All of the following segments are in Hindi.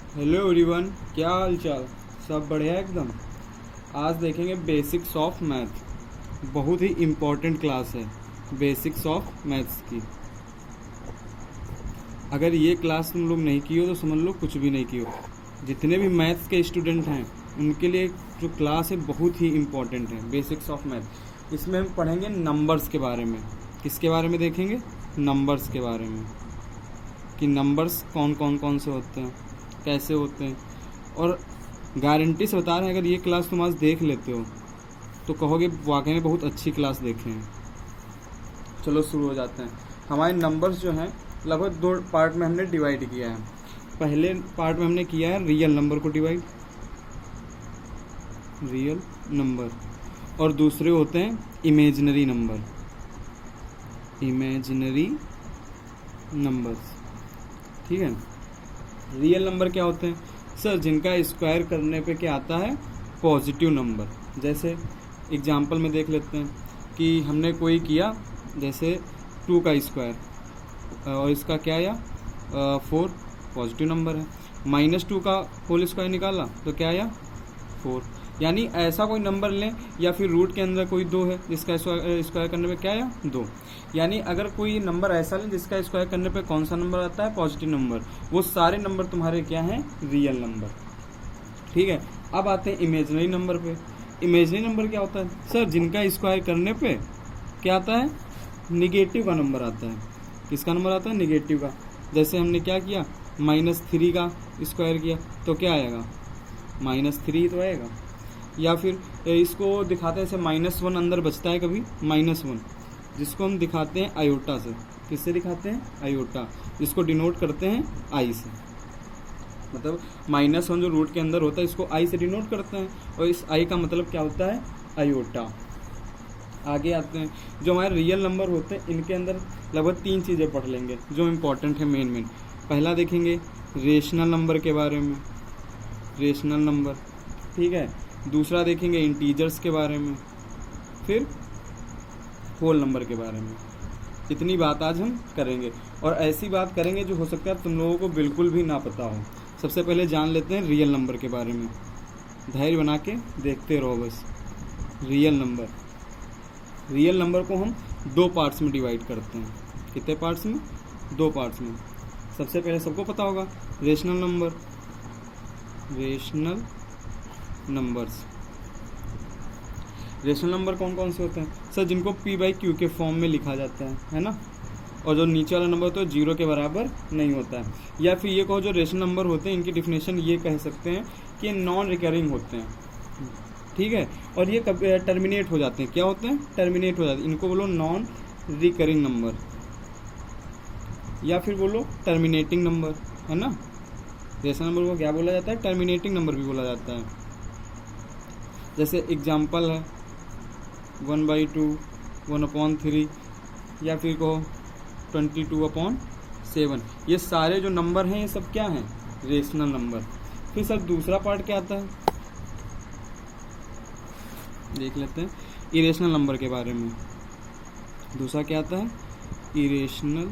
हेलो एवरीवन, क्या हाल चाल। सब बढ़िया एकदम। आज देखेंगे बेसिक्स ऑफ मैथ। बहुत ही इम्पोर्टेंट क्लास है बेसिक्स ऑफ मैथ्स की। अगर ये क्लास तुम लोग नहीं की हो तो समझ लो कुछ भी नहीं की हो। जितने भी मैथ्स के स्टूडेंट हैं उनके लिए जो क्लास है बहुत ही इम्पोर्टेंट है बेसिक्स ऑफ मैथ। इसमें हम पढ़ेंगे नंबर्स के बारे में। किसके बारे में देखेंगे? नंबर्स के बारे में, कि नंबर्स कौन से होते हैं, कैसे होते हैं। और गारंटी से बता रहे हैं, अगर ये क्लास तुम आज देख लेते हो तो कहोगे वाकई में बहुत अच्छी क्लास देखे हैं। चलो शुरू हो जाते हैं। हमारे नंबर्स जो हैं लगभग दो पार्ट में हमने डिवाइड किया है। पहले पार्ट में हमने किया है रियल नंबर को डिवाइड, रियल नंबर, और दूसरे होते हैं इमेजिनरी नंबर, इमेजिनरी नंबर्स। ठीक है। रियल नंबर क्या होते हैं? सर, जिनका स्क्वायर करने पे क्या आता है? Positive number. जैसे एग्जांपल में देख लेते हैं कि हमने कोई किया, जैसे 2 का स्क्वायर और इसका क्या आया 4, पॉजिटिव नंबर है। -2 का होल स्क्वायर निकाला तो क्या आया 4। यानी ऐसा कोई नंबर लें, या फिर रूट के अंदर कोई 2 है जिसका स्क्वायर करने पे क्या आया 2। यानी अगर कोई नंबर ऐसा लें जिसका स्क्वायर करने पे कौन सा नंबर आता है? Positive number. वो सारे नंबर तुम्हारे क्या हैं? Real number. ठीक है। अब आते हैं इमेजिनरी नंबर पे। इमेजिनरी नंबर क्या होता है? सर, जिनका स्क्वायर करने पे क्या आता है? निगेटिव का नंबर आता है। किसका नंबर आता है? निगेटिव का। जैसे हमने क्या किया, -3 का स्क्वायर किया तो क्या आएगा? -3 तो आएगा। या फिर इसको दिखाते हैं, जैसे -1 अंदर बचता है कभी, -1, जिसको हम दिखाते हैं आयोटा से। किससे दिखाते हैं? आयोटा, जिसको डिनोट करते हैं आई से। मतलब -1 जो रूट के अंदर होता है इसको आई से डिनोट करते हैं, और इस आई का मतलब क्या होता है? आयोटा। आगे आते हैं, जो हमारे रियल नंबर होते हैं इनके अंदर लगभग 3 चीज़ें पढ़ लेंगे जो इम्पोर्टेंट है मेन। पहला देखेंगे रेशनल नंबर के बारे में, रेशनल नंबर। ठीक है। दूसरा देखेंगे इंटीजर्स के बारे में, फिर होल नंबर के बारे में। इतनी बात आज हम करेंगे, और ऐसी बात करेंगे जो हो सकता है तुम लोगों को बिल्कुल भी ना पता हो। सबसे पहले जान लेते हैं रियल नंबर के बारे में। धैर्य बना के देखते रहो बस। रियल नंबर, रियल नंबर को हम 2 पार्ट्स में डिवाइड करते हैं। कितने पार्ट्स में? 2 पार्ट्स में। सबसे पहले सबको पता होगा rational number, rational numbers. Rational number कौन से होते हैं? सर, जिनको p/q के फॉर्म में लिखा जाता है ना। और जो नीचे वाला नंबर तो 0 के बराबर नहीं होता है। या फिर ये कहो, जो रेशनल नंबर होते हैं इनकी डिफिनेशन ये कह सकते हैं कि नॉन रिकरिंग होते हैं। ठीक है। और ये कब टर्मिनेट हो जाते हैं? क्या होते हैं? टर्मिनेट हो जाते हैं। इनको बोलो नॉन रिकरिंग नंबर, या फिर बोलो टर्मिनेटिंग नंबर, है ना। रेशनल नंबर को क्या बोला जाता है? टर्मिनेटिंग नंबर भी बोला जाता है। जैसे एग्जाम्पल है 1/2, 1/3, या फिर कहो 22/7। ये सारे जो नंबर हैं ये सब क्या हैं? Rational number. फिर सर दूसरा पार्ट क्या आता है? देख लेते हैं इरेशनल नंबर के बारे में। दूसरा क्या आता है? Irrational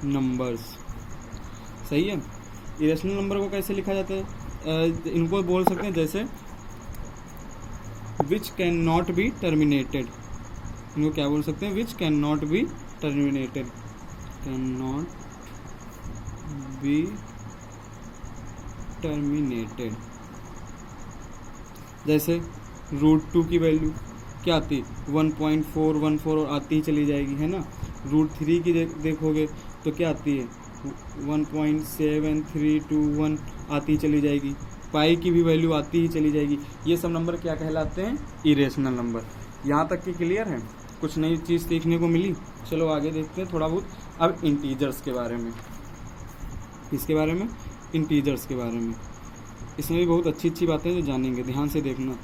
numbers. सही है। इरेशनल नंबर को कैसे लिखा जाता है? इनको बोल सकते हैं जैसे which can not be terminated. इनको क्या बोल सकते हैं? Which can not be terminated, can not be terminated. जैसे √2 की वैल्यू क्या आती? 1.414 और आती ही चली जाएगी, है ना। √3 की देखोगे तो क्या आती है? 1.7321 आती चली जाएगी। पाई की भी वैल्यू आती ही चली जाएगी। ये सब नंबर क्या कहलाते हैं? Irrational number. यहाँ तक की क्लियर है? कुछ नई चीज़ सीखने को मिली? चलो आगे देखते हैं थोड़ा बहुत। अब इंटीजर्स के बारे में। इसके बारे में, इंटीजर्स के बारे में। इसमें भी बहुत अच्छी अच्छी बातें जो जानेंगे, ध्यान से देखना।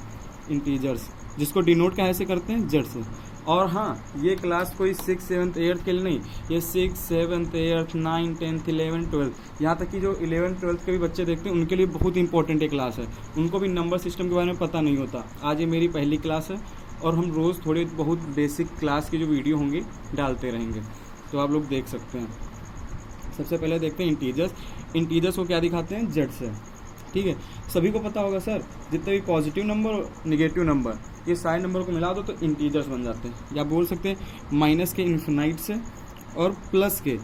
इंटीजर्स, जिसको डिनोट कैसे करते हैं? जेड से। और हाँ, ये क्लास कोई 6th 7th 8th के लिए नहीं, ये 6th 7th 8th 9th 10th 11th 12th, यहाँ तक कि जो 11th 12th के भी बच्चे देखते हैं उनके लिए बहुत इंपॉर्टेंट ये क्लास है। उनको भी नंबर सिस्टम के बारे में पता नहीं होता। आज ये मेरी पहली क्लास है, और हम रोज़ थोड़ी बहुत बेसिक क्लास की जो वीडियो होंगी डालते रहेंगे, तो आप लोग देख सकते हैं। सबसे पहले देखते हैं इंटीजर्स। इंटीजर्स को क्या दिखाते हैं, जेड से, ठीक है। सभी को पता होगा सर, जितने भी पॉजिटिव नंबर और निगेटिव नंबर, ये सारे नंबर को मिला दो तो इंटीजर्स बन जाते हैं। या बोल सकते हैं माइनस के इन्फिनाइट से और प्लस के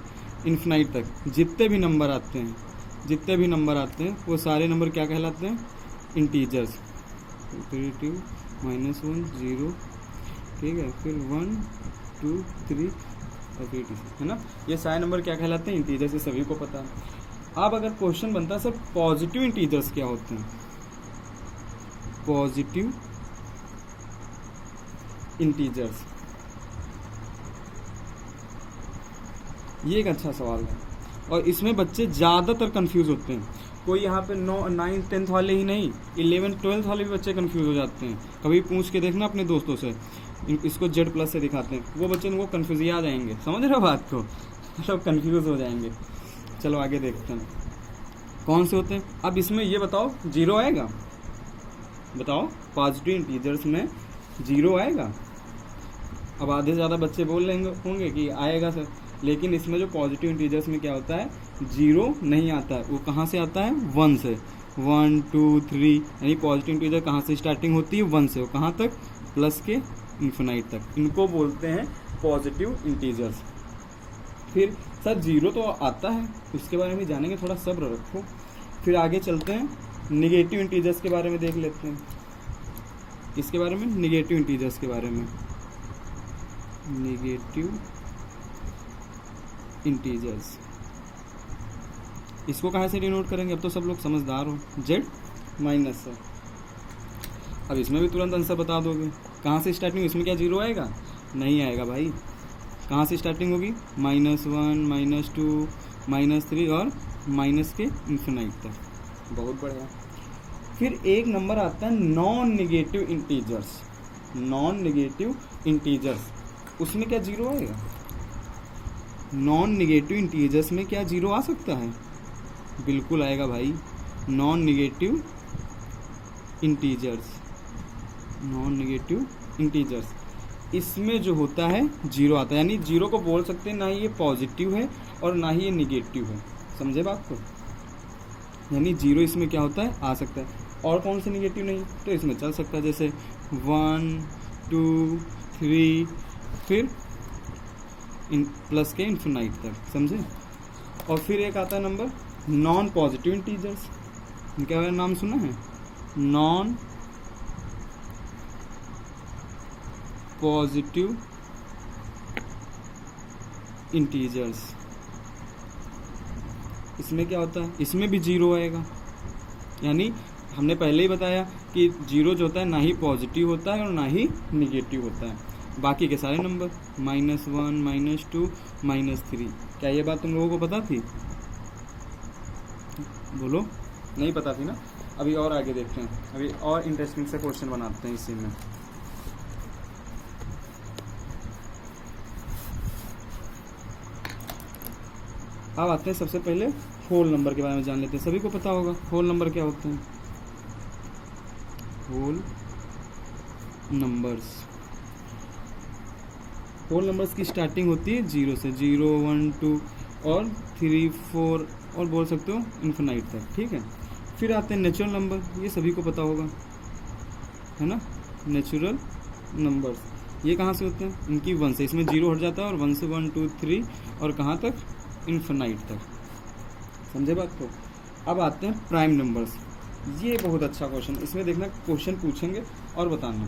इन्फिनाइट तक जितने भी नंबर आते हैं, वो सारे नंबर क्या कहलाते हैं, इंटीजर्स। -1 0, ठीक है, फिर 1 2 3 और फिर है ना, ये सारे नंबर क्या कहलाते हैं, इंटीजर्स। ये सभी को पता है। अब अगर क्वेश्चन बनता है सर पॉजिटिव इंटीजर्स क्या होते हैं, पॉजिटिव इंटीजर्स, ये एक अच्छा सवाल है और इसमें बच्चे ज़्यादातर कंफ्यूज होते हैं। कोई यहाँ पे 9th 10th वाले ही नहीं, 11th 12th वाले भी बच्चे कंफ्यूज हो जाते हैं। कभी पूछ के देखना अपने दोस्तों से, इसको Z+ से दिखाते हैं, वो बच्चे उनको कंफ्यूज ही आ जाएंगे, समझ रहे हो बात को, मतलब कंफ्यूज हो जाएंगे। चलो आगे देखते हैं कौन से होते हैं। अब इसमें ये बताओ, जीरो आएगा, बताओ पॉजिटिव इंटीजर्स में जीरो आएगा। अब आधे से ज़्यादा बच्चे बोल लेंगे होंगे कि आएगा सर, लेकिन इसमें जो पॉजिटिव इंटीजर्स में क्या होता है, जीरो नहीं आता है। वो कहाँ से आता है, 1 से। 1 2 3, यानी पॉजिटिव इंटीजर कहाँ से स्टार्टिंग होती है, 1 से, वो कहाँ तक, प्लस के इन्फिनाइट तक। इनको बोलते हैं पॉजिटिव इंटीजर्स। फिर सर जीरो तो आता है, उसके बारे में जानेंगे, थोड़ा सब्र रखो। फिर आगे चलते हैं, निगेटिव इंटीजर्स के बारे में देख लेते हैं। इसके बारे में, निगेटिव इंटीजर्स के बारे में, निगेटिव इंटीजर्स, इसको कहाँ से डिनोट करेंगे, अब तो सब लोग समझदार हो, Z- से। अब इसमें भी तुरंत आंसर बता दोगे, कहाँ से स्टार्टिंग, इसमें क्या जीरो आएगा, नहीं आएगा भाई। कहाँ से स्टार्टिंग होगी, -1 -2 -3 और माइनस के इन्फिनाइट तक। बहुत बढ़िया। फिर एक नंबर आता है non negative integers, non negative integers, उसमें क्या जीरो आएगा, नॉन निगेटिव इंटीजर्स में क्या जीरो आ सकता है, बिल्कुल आएगा भाई। Non negative integers, non negative integers, इसमें जो होता है जीरो आता है। यानी जीरो को बोल सकते हैं ना ही ये पॉजिटिव है और ना ही ये निगेटिव है, समझे बात को। यानी जीरो इसमें क्या होता है, आ सकता है। और कौन से निगेटिव नहीं, तो इसमें चल सकता है, जैसे 1 2 3, फिर प्लस के इन्फिनाइट तक, समझे। और फिर एक आता है नंबर नॉन पॉजिटिव इंटीजर्स, इनका नाम सुना है, नॉन पॉजिटिव इंटीजर्स। इसमें क्या होता है, इसमें भी जीरो आएगा। यानी हमने पहले ही बताया कि जीरो जो होता है ना ही पॉजिटिव होता है और ना ही निगेटिव होता है। बाकी के सारे नंबर -1 -2 -3, क्या ये बात तुम लोगों को पता थी, बोलो, नहीं पता थी ना। अभी और आगे देखते हैं, अभी और इंटरेस्टिंग से क्वेश्चन बनाते हैं इसी में। अब आते हैं सबसे पहले होल नंबर के बारे में जान लेते हैं। सभी को पता होगा होल नंबर क्या होते हैं, होल नंबर्स। होल नंबर्स की स्टार्टिंग होती है जीरो से, 0 1 2 और 3 4 और बोल सकते हो इन्फिनाइट तक, ठीक है। फिर आते हैं नेचुरल नंबर, ये सभी को पता होगा, है ना। नेचुरल नंबर्स ये कहाँ से होते हैं, इनकी 1 से, इसमें जीरो हट जाता है और 1 से 1 2 3 और कहाँ तक, इन्फिनाइट तक, समझे बात को। अब आते हैं प्राइम नंबर्स, ये बहुत अच्छा क्वेश्चन, इसमें देखना क्वेश्चन पूछेंगे और बताना,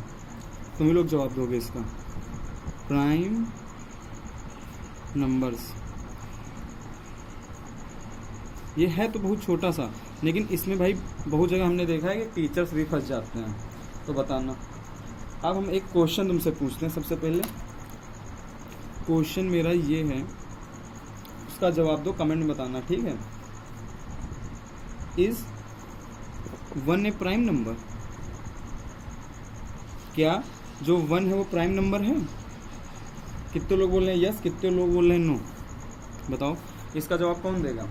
तुम ही लोग जवाब दोगे इसका। प्राइम नंबर्स, ये है तो बहुत छोटा सा, लेकिन इसमें भाई बहुत जगह हमने देखा है कि टीचर्स भी फंस जाते हैं, तो बताना। अब हम एक क्वेश्चन तुमसे पूछते हैं। सबसे पहले क्वेश्चन मेरा ये है, उसका जवाब दो, कमेंट में बताना, ठीक है। इज 1 ए प्राइम नंबर, क्या जो 1 है वो प्राइम नंबर है। कितने लोग बोल रहे हैं यस, कितने लोग बोल रहे हैं नो, बताओ इसका जवाब कौन देगा।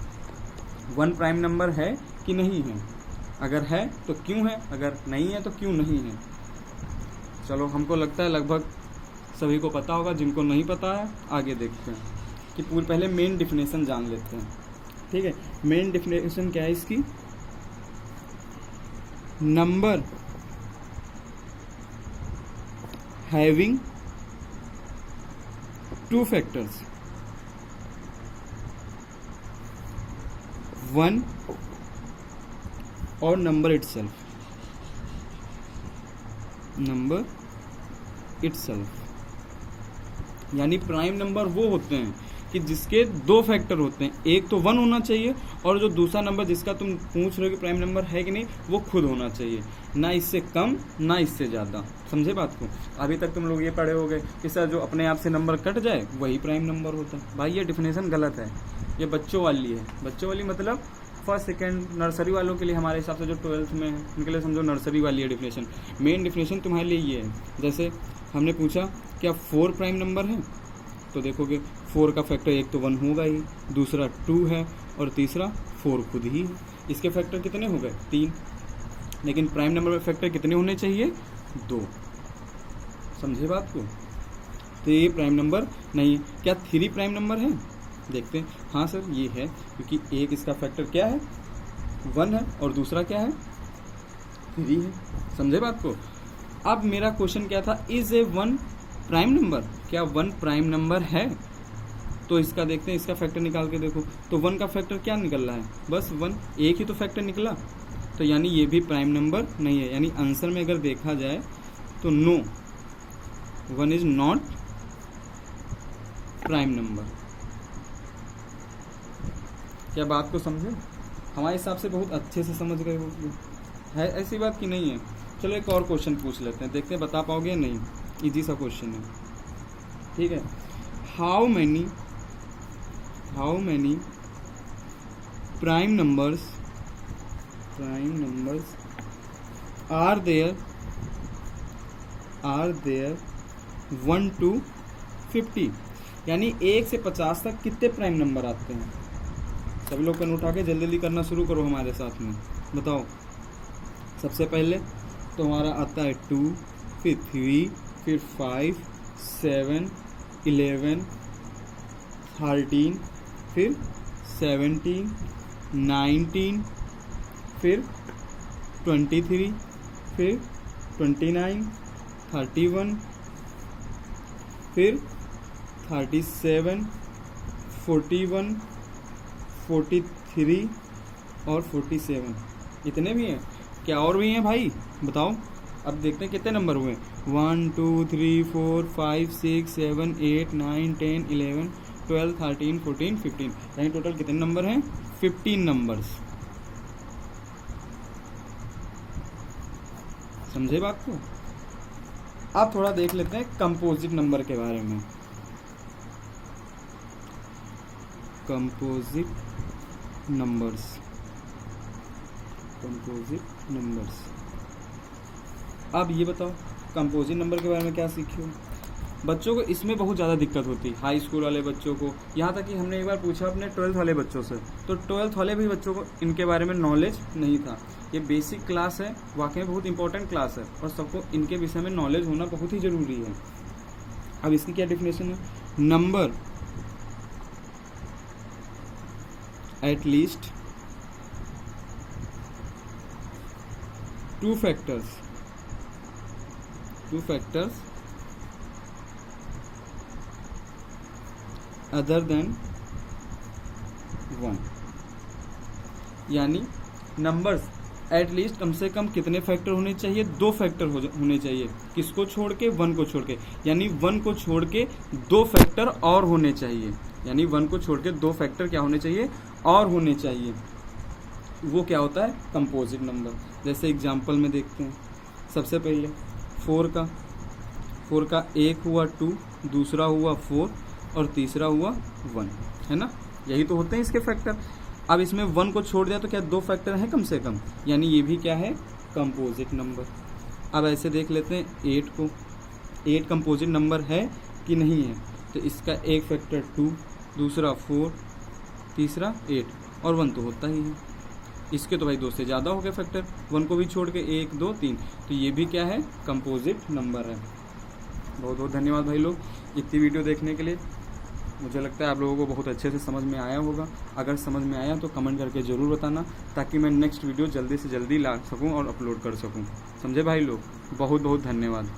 1 प्राइम नंबर है कि नहीं है, अगर है तो क्यों है, अगर नहीं है तो क्यों नहीं है। चलो हमको लगता है लगभग सभी को पता होगा, जिनको नहीं पता है आगे देखते हैं। कि पूरी पहले मेन डिफिनेशन जान लेते हैं। ठीक है, मेन डिफिनेशन क्या है इसकी? Number having two factors, one और नंबर इटसेल्फ, नंबर इटसेल्फ। यानी प्राइम नंबर वो होते हैं कि जिसके दो फैक्टर होते हैं, एक तो 1 होना चाहिए और जो दूसरा नंबर जिसका तुम पूछ रहे हो कि प्राइम नंबर है कि नहीं, वो खुद होना चाहिए, ना इससे कम ना इससे ज़्यादा। समझे बात को? अभी तक तुम लोग ये पढ़े होगे कि सर जो अपने आप से नंबर कट जाए वही प्राइम नंबर होता है। भाई ये डिफिनेशन गलत है, ये बच्चों वाली है। बच्चों वाली मतलब फर्स्ट सेकंड नर्सरी वालों के लिए, हमारे हिसाब से जो 12th में है उनके लिए समझो नर्सरी वाली है डिफिनेशन। मेन डिफिनेशन तुम्हारे लिए ये है। जैसे हमने पूछा क्या 4 प्राइम नंबर है, तो देखोगे 4 का फैक्टर एक तो 1 होगा ही, दूसरा 2 है और तीसरा 4 खुद ही है। इसके फैक्टर कितने हो गए? 3। लेकिन प्राइम नंबर में फैक्टर कितने होने चाहिए? 2। समझे बात को? तो ये प्राइम नंबर नहीं है। क्या 3 प्राइम नंबर है? देखते हैं। हाँ सर ये है, क्योंकि एक इसका फैक्टर क्या है? 1 है और दूसरा क्या है? 3 है। समझे बात को? अब मेरा क्वेश्चन क्या था? Is a 1 prime number? क्या 1 प्राइम नंबर है? तो इसका देखते हैं, इसका फैक्टर निकाल के देखो। तो 1 का फैक्टर क्या निकल रहा है? बस 1, एक ही तो फैक्टर निकला। तो यानी ये भी प्राइम नंबर नहीं है। यानी आंसर में अगर देखा जाए तो no, 1 is not prime number. क्या बात को समझे? हमारे हिसाब से बहुत अच्छे से समझ गए हो। है ऐसी बात कि नहीं है? चलो एक और क्वेश्चन पूछ लेते हैं, देखते हैं बता पाओगे या नहीं। इजी सा क्वेश्चन है। ठीक है, how many prime numbers are there 1 to 50? यानी 1 से 50 तक कितने प्राइम नंबर आते हैं? सभी लोग पेन उठा के जल्दी जल्दी करना शुरू करो हमारे साथ में। बताओ। सबसे पहले तो हमारा आता है 2, फिर 3, फिर 5, 7, 11, 13, फिर 17, 19, फिर 23, फिर 29, 31, फिर 37, 41, 43 और 47। इतने भी हैं? क्या और भी हैं भाई? बताओ। अब देखते हैं कितने नंबर हुए। 1 2 3 4 5 6 7 8 9 10 11 12 13 14 15। यानी टोटल कितने नंबर हैं? 15 नंबर्स। समझे बात को? अब थोड़ा देख लेते हैं कंपोजिट नंबर के बारे में। Composite numbers. अब ये बताओ कंपोजिट नंबर के बारे में क्या सीखे हो? बच्चों को इसमें बहुत ज़्यादा दिक्कत होती है, हाई स्कूल वाले बच्चों को। यहाँ तक कि हमने एक बार पूछा अपने 12th वाले बच्चों से, तो 12th वाले भी बच्चों को इनके बारे में नॉलेज नहीं था। ये बेसिक क्लास है, वाकई में बहुत इंपॉर्टेंट क्लास है और सबको इनके विषय में नॉलेज होना बहुत ही ज़रूरी है। अब इसकी क्या डेफिनेशन है? Number at least 2 factors other than 1। यानी नंबर्स एट लीस्ट कम से कम कितने फैक्टर होने चाहिए? 2 फैक्टर होने चाहिए। किसको छोड़ के? 1 को छोड़ के। यानी 1 को छोड़ के 2 फैक्टर और होने चाहिए। यानी 1 को छोड़ के 2 फैक्टर क्या होने चाहिए? और होने चाहिए। वो क्या होता है? Composite number. जैसे एग्जांपल में देखते हैं। सबसे पहले 4 का एक हुआ 2, दूसरा हुआ 4 और तीसरा हुआ 1, है ना? यही तो होते हैं इसके फैक्टर। अब इसमें 1 को छोड़ दिया तो क्या 2 फैक्टर हैं कम से कम? यानी ये भी क्या है? Composite number. अब ऐसे देख लेते हैं 8 को। 8 कंपोजिट नंबर है कि नहीं है? तो इसका एक फैक्टर 2, दूसरा 4, तीसरा 8 और 1 तो होता ही है। इसके तो भाई 2 से ज़्यादा हो गए फैक्टर, 1 को भी छोड़ के 1 2 3, तो ये भी क्या है? कंपोजिट नंबर है। बहुत बहुत धन्यवाद भाई लोग इतनी वीडियो देखने के लिए। मुझे लगता है आप लोगों को बहुत अच्छे से समझ में आया होगा। अगर समझ में आया तो कमेंट करके ज़रूर बताना, ताकि मैं नेक्स्ट वीडियो जल्दी से जल्दी ला सकूं और अपलोड कर सकूं। समझे भाई लोग? बहुत बहुत धन्यवाद।